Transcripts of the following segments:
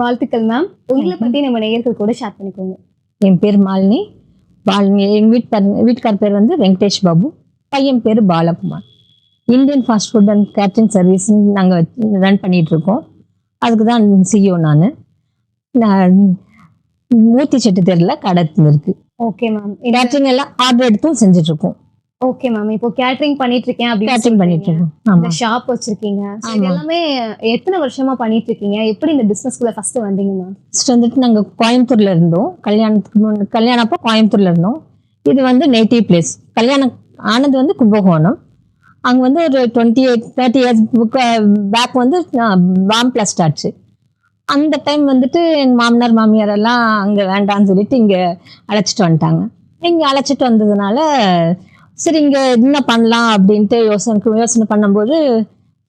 வாழ்த்துக்கள் மேம். உங்களை பத்தி நம்ம நேயர்கள் கூட ஷேர் பண்ணிக்கோங்க. என் பேர் மாலினி. எங்கள் வீட்டுக்கார் பேர் வந்து வெங்கடேஷ் பாபு. பையன் பேர் Balakumar. Indian fast food and catering service நாங்கள் ரன் பண்ணிகிட்ருக்கோம். அதுக்கு தான் சிஇஓ. நான் மூர்த்தி செட்டு தெருவில் கடை இருக்குது. Okay ma'am. கேட்டரிங் எல்லாம் ஆர்டர் எடுத்தும் செஞ்சுட்ருக்கோம். Okay ma'am. இப்போ கேட்டரிங் பண்ணிட்டு இருக்கேன் கேட்டரிங் பண்ணிட்டு இருக்கோம். இந்த ஷாப் வச்சிருக்கீங்க. இது எல்லாமே எத்தனை வருஷமா பண்ணிட்டு இருக்கீங்க? எப்படி இந்த பிசினஸ்க்குள்ள ஃபர்ஸ்ட் வந்தீங்க மேம்? ஃபர்ஸ்ட் வந்துட்டு நாங்கள் கோயம்புத்தூர்ல இருந்தோம். கல்யாணம் அப்போ கோயம்புத்தூர்ல இருந்தோம். இது வந்து நேட்டிவ் பிளேஸ். கல்யாணம் ஆனது வந்து கும்பகோணம். அங்கே வந்து ஒரு 30 இயர்ஸ் பேக் வந்து பாம் பிளாஸ்ட் ஆச்சு. அந்த டைம் வந்துட்டு என் மாமனார் மாமியார் எல்லாம் அங்கே வேண்டாம்னு சொல்லிட்டு இங்கே அழைச்சிட்டு வந்துட்டாங்க. இங்கே அழைச்சிட்டு வந்ததுனால சரி இங்கே என்ன பண்ணலாம் அப்படின்ட்டு யோசனை பண்ணும்போது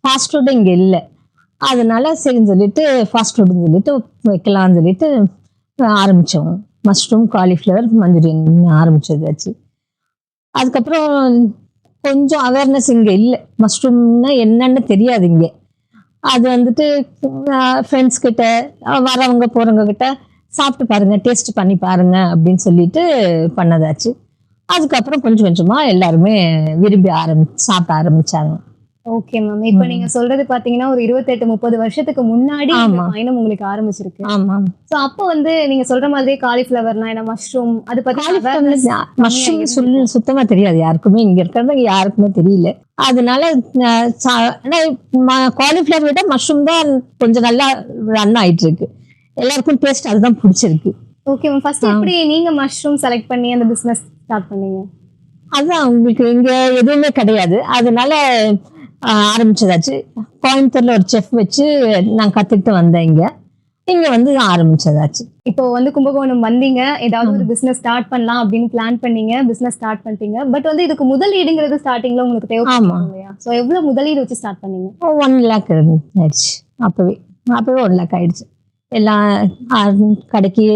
ஃபாஸ்ட் ஃபுட்டு இங்கே இல்லை. அதனால சரின்னு சொல்லிட்டு ஃபாஸ்ட் ஃபுட்டுன்னு சொல்லிட்டு வைக்கலாம்னு சொல்லிட்டு ஆரம்பித்தோம். மஷ்ரூம், காலிஃப்ளவர், மஞ்சூரியன் ஆரம்பிச்சதாச்சு. அதுக்கப்புறம் கொஞ்சம் அவேர்னஸ் இங்கே இல்லை. மஷ்ரூம்னா என்னன்னு தெரியாது இங்கே. அது வந்துட்டு ஃப்ரெண்ட்ஸ் கிட்ட வரவங்க போகிறவங்க கிட்ட சாப்பிட்டு பாருங்க, டேஸ்ட் பண்ணி பாருங்க அப்படின்னு சொல்லிட்டு பண்ணதாச்சு. அதுக்கப்புறம் கொஞ்சம் கொஞ்சமா எல்லாருமே விரும்பி சாப்பிட ஆரம்பிச்சாங்க. Okay ma'am. இப்போ நீங்க சொல்றது பாத்தீங்கன்னா ஒரு 28-30 வருஷத்துக்கு முன்னாடி பயணம் உங்களுக்கு ஆரம்பிச்சிருக்கு. ஆமா. சோ அப்போ வந்து நீங்க சொல்ற மாதிரி காலிஃபிளவர்னா என்ன, மஷ்ரூம், அது பத்தி மஷ்ரூம் சுத்தமா தெரியாது யாருக்குமே. இங்க இருக்கிறது யாருக்குமே தெரியல. அதனால காலிஃபிளவர் விட மஷ்ரூம் தான் கொஞ்சம் நல்லா ரன் ஆயிட்டு இருக்கு. எல்லாருக்கும் டேஸ்ட் அதுதான் பிடிச்சிருக்கு. Okay ma'am. ஃபர்ஸ்ட் எப்படி நீங்க மஷ்ரூம் செலக்ட் பண்ணி அந்த பிசினஸ் ஸ்டார்ட் பண்ணீங்க? அதுதான், உங்களுக்கு இங்க எதுவுமே கிடையாது, அதனால ஆரம்பிச்சதாச்சு. கோயம்புத்தூர்ல ஒரு செஃப் வச்சு நான் கத்துக்கிட்டு வந்தேன். இங்க வந்து ஆரம்பிச்சதாச்சு. இப்போ வந்து கும்பகோணம் வந்தீங்க, ஏதாவது ஒரு பிசினஸ் ஸ்டார்ட் பண்ணலாம் அப்படின்னு பிளான் பண்ணீங்க, பிசினஸ் ஸ்டார்ட் பண்ணிட்டீங்க. பட் வந்து இதுக்கு முதலீடுங்கிறது ஸ்டார்டிங்ல உங்களுக்கு தேவைப்படும் இல்லையா? சோ எவ்வளவு முதலீடு வச்சு ஸ்டார்ட் பண்ணீங்க? 1 lakh ஆயிடுச்சு. அப்பவே 1 lakh ஆயிடுச்சு. எல்லாம் கடைக்கு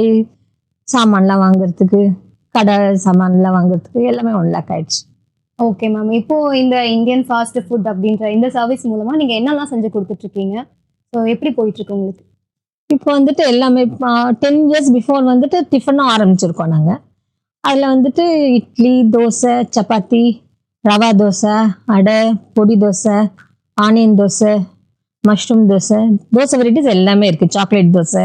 சாமான்லாம் வாங்குறதுக்கு, கடை சாமான்லாம் வாங்குறதுக்கு எல்லாமே 1 lakh ஆயிடுச்சு. Okay ma'am. இப்போ இந்த இந்தியன் ஃபாஸ்ட் ஃபுட் அப்படின்ற இந்த சர்வீஸ் மூலமா நீங்க என்னெல்லாம் செஞ்சு கொடுத்துட்டு இருக்கீங்க? ஸோ எப்படி போயிட்டு இருக்கு உங்களுக்கு? இப்போ வந்துட்டு எல்லாமே 10 years பிஃபோர் வந்துட்டு டிஃபனும் ஆரம்பிச்சிருக்கோம் நாங்கள். அதில் வந்துட்டு இட்லி, தோசை, சப்பாத்தி, ரவா தோசை, அடை, பொடி dosa, onion dosa, mushroom dosa, dosa varieties எல்லாமே இருக்குது. சாக்லேட் தோசை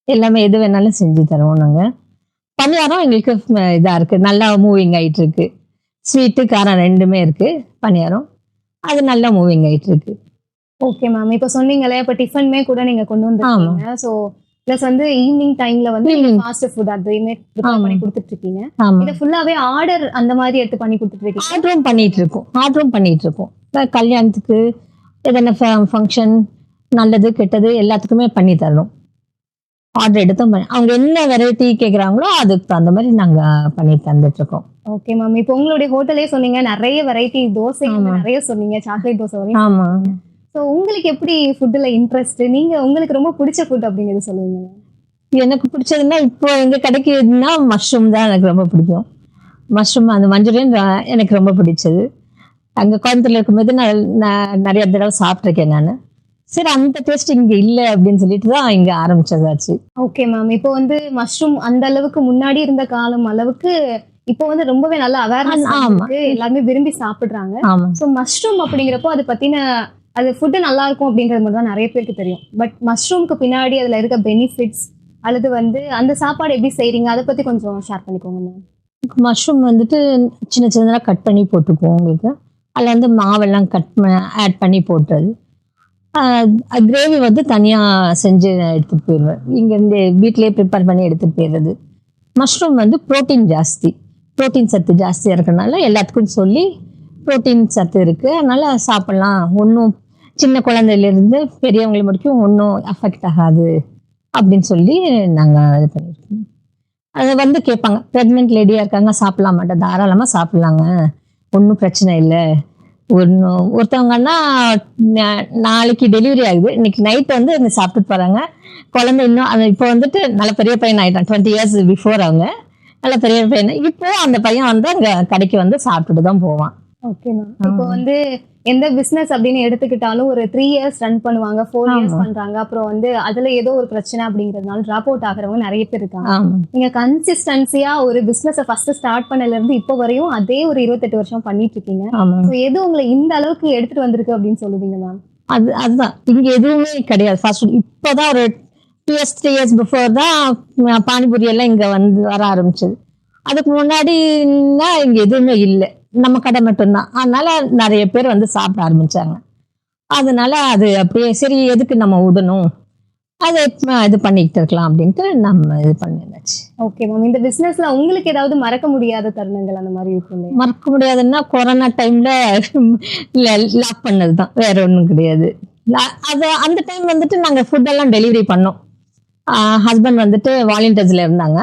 எல்லாமே எது வேணாலும் செஞ்சு தருவோம் நாங்கள். பணியாரம் எங்களுக்கு இதாக இருக்குது, நல்லா மூவிங் ஆகிட்டு இருக்கு. ஸ்வீட்டு, காரம் ரெண்டுமே இருக்குது. பணியாரம் அது நல்லா மூவிங் ஆகிட்டு இருக்கு. Okay ma'am. இப்போ சொன்னீங்களே, இப்போ டிஃபனுமே கூட நீங்கள் கொண்டு வந்துருக்கீங்க. ஸோ ப்ளஸ் வந்து ஈவினிங் டைம்ல வந்து ஃபாஸ்ட் ஃபுட் அதையுமே பண்ணி கொடுத்துட்டு இருக்கீங்க. இதை ஃபுல்லாவே ஆர்டர் அந்த மாதிரி எடுத்து பண்ணி கொடுத்துட்டு இருக்கீங்க? ஆர்டரும் பண்ணிட்டு இருக்கோம். கல்யாணத்துக்கு எதனா ஃபங்க்ஷன், நல்லது கெட்டது எல்லாத்துக்குமே பண்ணி தரணும். ஆர்டர் எடுத்தும் அவங்க என்ன வெரைட்டி கேட்குறாங்களோ அதுக்கு தகுந்த மாதிரி நாங்கள் பண்ணி தந்துட்டு இருக்கோம். Okay ma'am. இப்போ உங்களுடைய ஹோட்டலே சொன்னீங்க, நிறைய வெரைட்டி தோசை நிறைய சொன்னீங்க, சாக்லேட் தோசை வரையும். ஆமா. ஸோ உங்களுக்கு எப்படி ஃபுட்டில் இன்ட்ரெஸ்ட்? உங்களுக்கு ரொம்ப பிடிச்ச ஃபுட் அப்படிங்கிறது சொல்லுவீங்க? எனக்கு பிடிச்சதுன்னா இப்போ எங்கள் கிடைக்குதுன்னா மஷ்ரூம் தான் எனக்கு ரொம்ப பிடிக்கும். மஷ்ரூம் அந்த மஞ்சூரியன் எனக்கு ரொம்ப பிடிச்சது. அங்கே கோயம்புத்தூர்ல இருக்கும்போது நான் நிறைய தடவை சாப்பிட்ருக்கேன் நான். சரி, அந்த டேஸ்ட் இங்கே இல்லை அப்படின்னு சொல்லிட்டு தான் இங்கே ஆரம்பிச்சதாச்சு. Okay ma'am. இப்போ வந்து மஷ்ரூம் அந்த அளவுக்கு முன்னாடி இருந்த காலம் அளவுக்கு இப்போ வந்து ரொம்பவே நல்ல அவேர்னஸ் இருக்கு, எல்லாருமே விரும்பி சாப்பிடுறாங்க. ஸோ மஷ்ரூம் அப்படிங்கிறப்போ அதை பத்தின அது ஃபுட்டு நல்லா இருக்கும் அப்படின்றது மட்டும் தான் நிறைய பேருக்கு தெரியும். பட் மஷ்ரூம்க்கு பின்னாடி அதில் இருக்க பெனிஃபிட்ஸ் அல்லது வந்து அந்த சாப்பாடு எப்படி செய்றீங்க அதை பற்றி கொஞ்சம் ஷேர் பண்ணிக்கோங்க மேம். மஷ்ரூம் வந்துட்டு சின்ன சின்னதாக கட் பண்ணி போட்டுக்குவோம். உங்களுக்கு அதில் வந்து மாவெல்லாம் ஆட் பண்ணி போட்டுறது. கிரேவி வந்து தனியாக செஞ்சு எடுத்துகிட்டு போயிடுவேன். இங்கேருந்து வீட்டிலேயே ப்ரிப்பேர் பண்ணி எடுத்துகிட்டு போயிடுறது. மஷ்ரூம் வந்து ப்ரோட்டீன் சத்து ஜாஸ்தியாக இருக்கிறதுனால எல்லாத்துக்கும் சொல்லி ப்ரோட்டீன் சத்து இருக்குது, அதனால் சாப்பிட்லாம். ஒன்றும் சின்ன குழந்தையிலேருந்து பெரியவங்களை முடிக்கும் ஒன்றும் அஃபெக்ட் ஆகாது அப்படின்னு சொல்லி நாங்கள் இது பண்ணியிருக்கோம். அதை வந்து கேட்பாங்க, ப்ரெக்னென்ட் லேடியாக இருக்காங்க சாப்பிட்லாம் மாட்டேன், தாராளமாக சாப்பிட்லாங்க, ஒன்றும் பிரச்சனை இல்லை. ஒருத்தவங்கன்னா நாளைக்கு டெலிவரி ஆகுது, இன்னைக்கு நைட் வந்து சாப்பிட்டு போகிறாங்க. குழந்தை இன்னும் அது இப்போ வந்துட்டு நல்ல பெரிய பையன் ஆகிட்டான். 20 years பிஃபோர் அவங்க நல்ல பெரிய பையன். இப்போ அந்த பையன் வந்து அங்கே கடைக்கு வந்து சாப்பிட்டுட்டு தான் போவான். Okay ma'am. இப்போ வந்து எந்த பிசினஸ் அப்படின்னு எடுத்துக்கிட்டாலும் ஒரு 3 இயர்ஸ் ரன் பண்ணுவாங்க, 4 இயர்ஸ் பண்றாங்க. அப்புறம் வந்து அதுல ஏதோ ஒரு பிரச்சனை அப்படிங்கறதுனால டிராப் அவுட் ஆகுறவங்க நிறைய பேர் இருக்காங்க. நீங்க கன்சிஸ்டன்சியா ஒரு பிசினஸ் ஃபர்ஸ்ட் ஸ்டார்ட் பண்ணல இருந்து இப்போ வரையும் அதே ஒரு 28 வருஷம் பண்ணிட்டு இருக்கீங்க. எது உங்களை இந்த அளவுக்கு எடுத்துட்டு வந்திருக்கு அப்படின்னு சொல்லுவீங்க மேம்? அதுதான் இங்க எதுவுமே கிடையாது. ஃபர்ஸ்ட் இப்போதான் ஒரு 2 இயர்ஸ் 3 இயர்ஸ் பிஃபோர் தான் பானிபூரி எல்லாம் இங்க வர ஆரம்பிச்சது. அதுக்கு முன்னாடின்னா இங்க எதுவுமே இல்லை, நம்ம கடை மட்டும்தான். அதனால நிறைய பேர் வந்து சாப்பிட ஆரம்பிச்சாங்க. அதனால அது அப்படியே சரி எதுக்கு நம்ம விடணும், அதை இது பண்ணிக்கிட்டு இருக்கலாம் அப்படின்ட்டு நம்ம இது பண்ணியாச்சு. Okay ma'am. இந்த பிசினஸ்ல உங்களுக்கு ஏதாவது மறக்க முடியாத தருணங்கள் அந்த மாதிரி இருக்கும்? மறக்க முடியாதுன்னா கொரோனா டைம்ல லாக் பண்ணதுதான், வேற ஒன்றும் கிடையாது. அது அந்த டைம் வந்துட்டு நாங்கள் ஃபுட்டெல்லாம் டெலிவரி பண்ணோம். ஹஸ்பண்ட் வந்துட்டு வாலண்டியர்ஸ்ல இருந்தாங்க.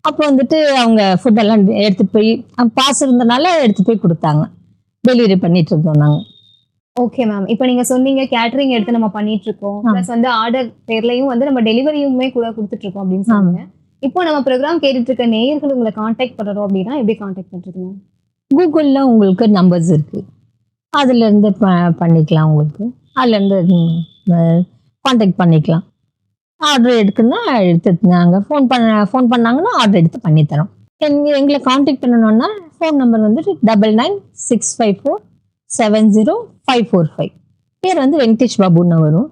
அப்போ வந்துட்டு அவங்க ஃபுட்டெல்லாம் எடுத்துட்டு போய் பாஸ் இருந்தனால எடுத்துட்டு போய் கொடுத்தாங்க, டெலிவரி பண்ணிட்டு இருந்தோம் நாங்க. Okay ma'am. இப்போ நீங்க சொன்னீங்க கேட்டரிங் எடுத்து நம்ம பண்ணிட்டு இருக்கோம், பிளஸ் வந்து ஆர்டர் பேர்லயும் வந்து நம்ம டெலிவரியுமே கூட கொடுத்துட்டு இருக்கோம் அப்படின்னு சொன்னாங்க. இப்போ நம்ம ப்ரோக்ராம் கேட்டுட்டு இருக்க நேயர்கள் உங்களை கான்டாக்ட் பண்றோம் அப்படின்னா எப்படி கான்டாக்ட் பண்றீங்க? கூகுள்ல உங்களுக்கு நம்பர்ஸ் இருக்கு, அதுல இருந்து பண்ணிக்கலாம். உங்களுக்கு அதுல இருந்து கான்டாக்ட் பண்ணிக்கலாம். ஆர்டர் எடுக்குன்னா எடுத்து நாங்கள் ஃபோன் பண்ணாங்கன்னா ஆர்டர் எடுத்து பண்ணித்தரோம். எங்களை கான்டாக்ட் பண்ணணும்னா ஃபோன் நம்பர் வந்துட்டு 9965470545. பேர் வந்து வெங்கடேஷ் பாபுன்னு வரும்.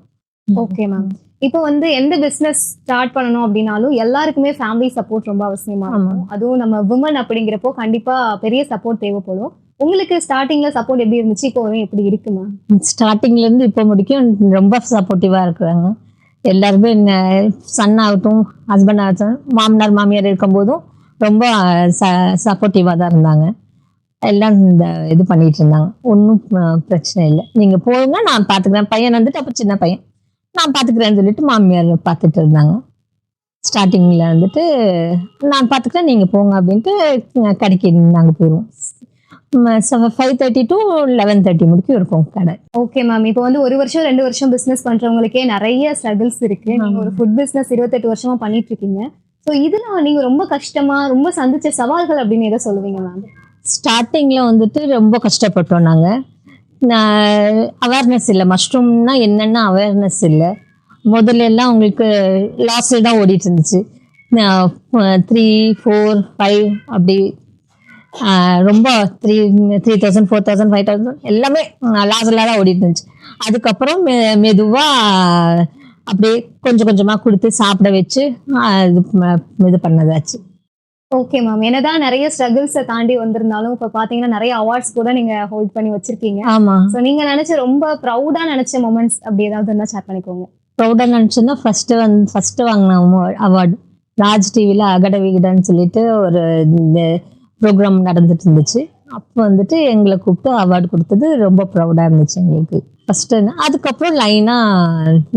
Okay ma'am. இப்போ வந்து எந்த பிசினஸ் ஸ்டார்ட் பண்ணணும் அப்படின்னாலும் எல்லாருக்குமே ஃபேமிலி சப்போர்ட் ரொம்ப அவசியமா இருக்கும். அதுவும் நம்ம விமன் அப்படிங்கிறப்போ கண்டிப்பா பெரிய சப்போர்ட் தேவைப்படும். உங்களுக்கு ஸ்டார்டிங்ல சப்போர்ட் எப்படி இருந்துச்சு, இப்போ எப்படி இருக்கு மேம்? ஸ்டார்டிங்ல இருந்து இப்போ முடிக்கும் ரொம்ப சப்போர்ட்டிவா இருக்கிறாங்க எல்லாருமே. சன் ஆகட்டும், ஹஸ்பண்ட் ஆகட்டும், மாமனார் மாமியார் இருக்கும்போதும் ரொம்ப சப்போர்ட்டிவாக தான் இருந்தாங்க. எல்லாம் இந்த இது பண்ணிட்டு இருந்தாங்க, ஒன்றும் பிரச்சனை இல்லை. நீங்க போங்க நான் பார்த்துக்கிறேன், பையன் வந்துட்டு அப்போ சின்ன பையன், நான் பார்த்துக்கிறேன்னு சொல்லிட்டு மாமியார் பார்த்துட்டு இருந்தாங்க. ஸ்டார்டிங்ல வந்துட்டு நான் பார்த்துக்கிறேன் நீங்க போங்க அப்படின்ட்டு கடைக்கு நாங்கள் போயிடுவோம். 5:30 to 11:30 முடிக்கும் இருக்கும் கடை. Okay ma'am. இப்போ வந்து 1 வருஷம் 2 வருஷம் பிசினஸ் பண்றவங்களுக்கே நிறைய ஸ்ட்ரகிள்ஸ் இருக்கு. நீங்க ஒரு ஃபுட் பிசினஸ் 28 வருஷமா பண்ணிட்டு இருக்கீங்க. ஸோ இதுல நீங்க ரொம்ப கஷ்டமா ரொம்ப சந்திச்ச சவால்கள் அப்படின்னு எதை சொல்லுவீங்க மேம்? ஸ்டார்டிங்ல வந்துட்டு ரொம்ப கஷ்டப்பட்டோம் நாங்க. அவேர்னஸ் இல்லை, மஷ்ரூம்னா என்னென்ன அவேர்னஸ் இல்லை. முதல்ல எல்லாம் உங்களுக்கு லாஸில் தான் ஓடிட்டு இருந்துச்சு. 3, 4, 5 அப்படி ரொம்ப 3,000 4,000 5,000 எல்லாமே லாஸில் தான் ஓடிட்டு இருந்துச்சு. அதுக்கப்புறம் மெதுவா அப்படியே கொஞ்சம் கொஞ்சமா கொடுத்து சாப்பிட வச்சு இது பண்ணதாச்சு. Okay ma'am. என்னதான் நிறைய ஸ்ட்ரகிள்ஸை தாண்டி வந்திருந்தாலும் இப்போ பாத்தீங்கன்னா நிறைய அவார்ட்ஸ் கூட நீங்க ஹோல்ட் பண்ணி வச்சிருக்கீங்க. ஆமா. ஸோ நீங்க நினைச்ச ரொம்ப ப்ரௌடா நினைச்ச மொமெண்ட்ஸ் அப்படி ஏதாவது இருந்தா ஷேர் பண்ணிக்கோங்க. ப்ரௌடா நினைச்சோன்னா ஃபர்ஸ்ட் வாங்கின அவார்டு ராஜ் டிவில அகட விகடன்னு சொல்லிட்டு ஒரு ப்ரோக்ராம் நடந்துட்டு இருந்துச்சு. அப்போ வந்துட்டு எங்களை கூப்பிட்டு அவார்டு கொடுத்தது ரொம்ப ப்ரௌடா இருந்துச்சு எங்களுக்கு ஃபர்ஸ்ட். அதுக்கப்புறம் லைனா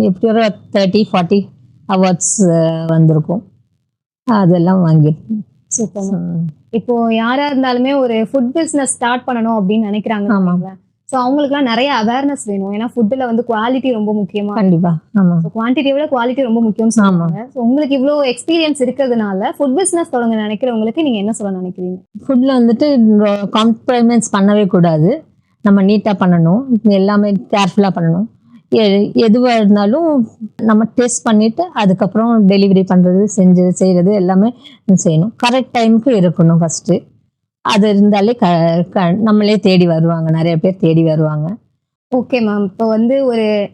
எப்படி ஒரு 30-40 அவார்ட்ஸ் வந்திருக்கும், அதெல்லாம் வாங்கியிருக்கோம். சூப்பர். இப்போ யாரா இருந்தாலுமே ஒரு ஃபுட் பிசினஸ் ஸ்டார்ட் பண்ணணும் அப்படின்னு நினைக்கிறாங்க. ஸோ அவங்களுக்குலாம் நிறைய அவேர்னஸ் வேணும். ஏன்னா ஃபுட்டில் வந்து குவாலிட்டி ரொம்ப முக்கியமா. கண்டிப்பா. ஆமா. குவான்டிட்டியை விட குவாலிட்டி ரொம்ப முக்கியம் சொல்லுவாங்க. ஸோ உங்களுக்கு இவ்வளோ எக்ஸ்பீரியன்ஸ் இருக்கிறதுனால ஃபுட் பிசினஸ் தொடங்க நினைக்கிறவங்களுக்கு நீங்க என்ன சொல்ல நினைக்கிறீங்க? ஃபுட்ல வந்துட்டு காம்ப்ரமைஸ் பண்ணவே கூடாது, நம்ம நீட்டாக பண்ணணும், எல்லாமே கேர்ஃபுல்லாக பண்ணணும். எதுவாக இருந்தாலும் நம்ம டேஸ்ட் பண்ணிட்டு அதுக்கப்புறம் டெலிவரி பண்ணுறது செய்கிறது எல்லாமே செய்யணும். கரெக்ட் டைமுக்கு இருக்கணும் ஃபஸ்ட்டு. அது இருந்தாலே நம்மளே தேடி வருவாங்க, நிறைய பேர் தேடி வருவாங்க. Okay ma'am. இப்போ வந்து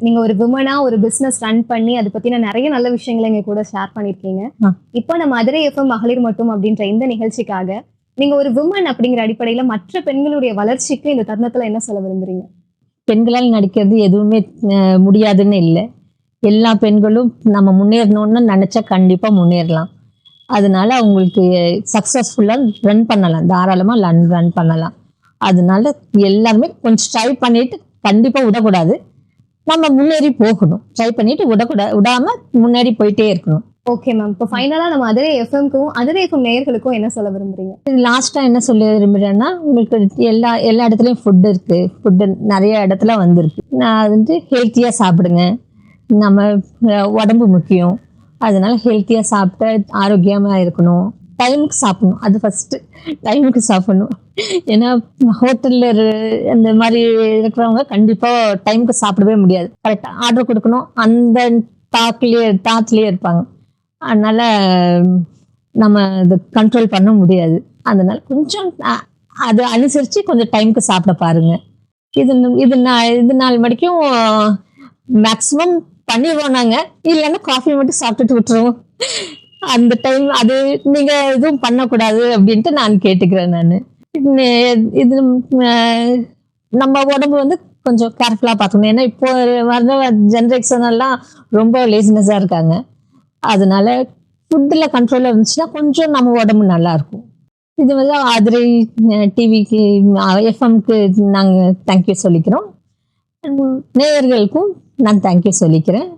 நீங்க ஒரு விமனா ஒரு பிசினஸ் ரன் பண்ணி அதை பத்தின நிறைய நல்ல விஷயங்களை எங்க கூட ஷேர் பண்ணிருக்கீங்க. இப்போ நம்ம மதுரை எஃப்எம் மகளிர் மட்டும் அப்படின்ற இந்த நிகழ்ச்சிக்காக நீங்க ஒரு விமன் அப்படிங்கிற அடிப்படையில மற்ற பெண்களுடைய வளர்ச்சிக்கு இந்த தருணத்துல என்ன சொல்ல விரும்புறீங்க? பெண்களால் நடிக்கிறது எதுவுமே முடியாதுன்னு இல்லை. எல்லா பெண்களும் நம்ம முன்னேறணும்னு நினைச்சா கண்டிப்பா முன்னேறலாம். அதனால அவங்களுக்கு சக்சஸ்ஃபுல்லாக ரன் பண்ணலாம், தாராளமா ரன் பண்ணலாம். அதனால எல்லாருமே கொஞ்சம் ட்ரை பண்ணிட்டு கண்டிப்பா விடக்கூடாது, நம்ம முன்னேறி போகணும். ட்ரை பண்ணிட்டு விடாம முன்னேறி போயிட்டே இருக்கணும். Okay ma'am. இப்போ ஃபைனலா நம்ம மதுரை எஃப்எம்க்கும் மதுரை எஃப்எம் நேயர்களுக்கும் என்ன சொல்ல விரும்புறீங்க? லாஸ்டா என்ன சொல்ல விரும்புறேன்னா, உங்களுக்கு எல்லா இடத்துலயும் ஃபுட் இருக்கு, ஃபுட்டு நிறைய இடத்துல வந்திருக்கு. நான் வந்து ஹெல்த்தியா சாப்பிடுங்க, நம்ம உடம்பு முக்கியம். அதனால ஹெல்த்தியா சாப்பிட்டு ஆரோக்கியமா இருக்கணும். டைமுக்கு சாப்பிடணும், அது ஃபர்ஸ்ட் டைமுக்கு சாப்பிடணும். ஏன்னா ஹோட்டலில் இந்த மாதிரி இருக்கிறவங்க கண்டிப்பாக டைமுக்கு சாப்பிடவே முடியாது. கரெக்டாக ஆர்டர் கொடுக்கணும், அந்த தாட்லேயே இருப்பாங்க. அதனால் நம்ம இது கண்ட்ரோல் பண்ண முடியாது. அதனால கொஞ்சம் அது அனுசரித்து கொஞ்சம் டைமுக்கு சாப்பிட பாருங்க. இது நாள் வரைக்கும் மேக்ஸிமம் பண்ணிடுவோம் நாங்கள். இல்லைன்னா காஃபி மட்டும் சாப்பிட்டுட்டு விட்டுருவோம். அந்த டைம் அது நீங்கள் எதுவும் பண்ணக்கூடாது அப்படின்ட்டு நான் கேட்டுக்கிறேன். நான் இது நம்ம உடம்பு வந்து கொஞ்சம் கேர்ஃபுல்லாக பார்க்கணும். ஏன்னா இப்போ வர ஜென்ரேஷன் எல்லாம் ரொம்ப லேசினஸாக இருக்காங்க. அதனால ஃபுட்டில் கண்ட்ரோலில் இருந்துச்சுன்னா கொஞ்சம் நம்ம உடம்பு நல்லா இருக்கும். இது வந்து ஆதிரை டிவிக்கு எஃப்எம்க்கு நாங்கள் தேங்க்யூ சொல்லிக்கிறோம். நேயர்களுக்கும் நான் தேங்க்யூ சொல்லிக்கிறேன்.